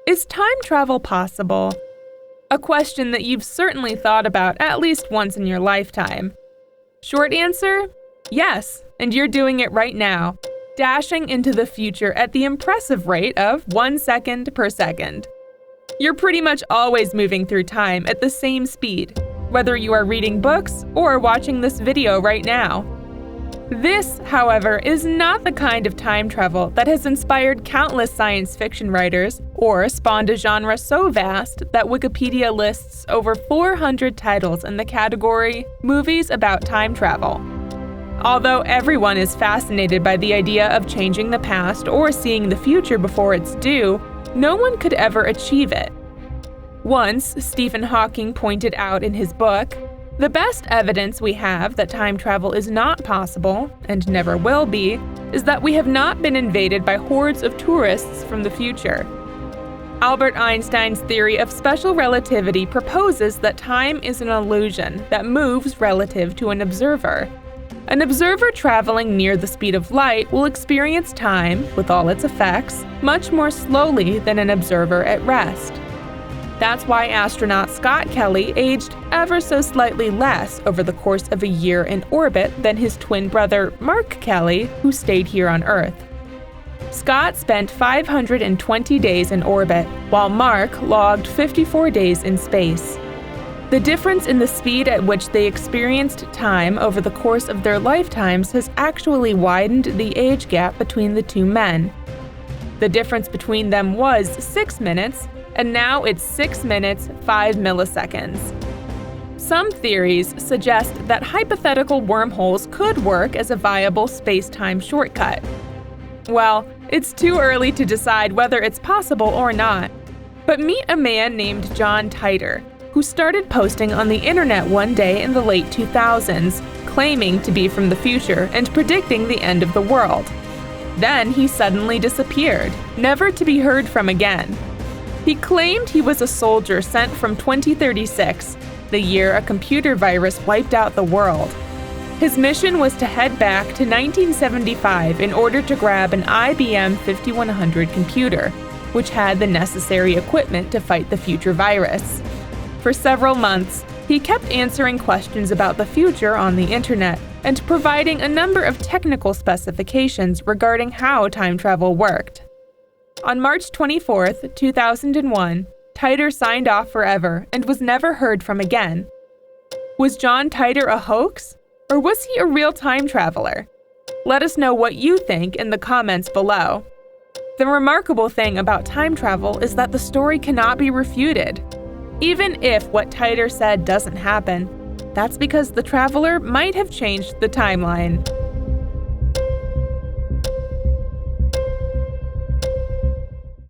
Is time travel possible? A question that you've certainly thought about at least once in your lifetime. Short answer? Yes, and you're doing it right now, dashing into the future at the impressive rate of 1 second per second. You're pretty much always moving through time at the same speed, whether you are reading books or watching this video right now. This, however, is not the kind of time travel that has inspired countless science fiction writers or spawned a genre so vast that Wikipedia lists over 400 titles in the category Movies About Time Travel. Although everyone is fascinated by the idea of changing the past or seeing the future before it's due, no one could ever achieve it. Once, Stephen Hawking pointed out in his book, "The best evidence we have that time travel is not possible, and never will be, is that we have not been invaded by hordes of tourists from the future." Albert Einstein's theory of special relativity proposes that time is an illusion that moves relative to an observer. An observer traveling near the speed of light will experience time, with all its effects, much more slowly than an observer at rest. That's why astronaut Scott Kelly aged ever so slightly less over the course of a year in orbit than his twin brother Mark Kelly, who stayed here on Earth. Scott spent 520 days in orbit, while Mark logged 54 days in space. The difference in the speed at which they experienced time over the course of their lifetimes has actually widened the age gap between the two men. The difference between them was 6 minutes, and now it's 6 minutes, 5 milliseconds. Some theories suggest that hypothetical wormholes could work as a viable space-time shortcut. Well, it's too early to decide whether it's possible or not. But meet a man named John Titor, who started posting on the internet one day in the late 2000s, claiming to be from the future and predicting the end of the world. Then he suddenly disappeared, never to be heard from again. He claimed he was a soldier sent from 2036, the year a computer virus wiped out the world. His mission was to head back to 1975 in order to grab an IBM 5100 computer, which had the necessary equipment to fight the future virus. For several months, he kept answering questions about the future on the internet and providing a number of technical specifications regarding how time travel worked. On March 24, 2001, Titor signed off forever and was never heard from again. Was John Titor a hoax? Or was he a real time traveler? Let us know what you think in the comments below. The remarkable thing about time travel is that the story cannot be refuted. Even if what Titor said doesn't happen, that's because the traveler might have changed the timeline.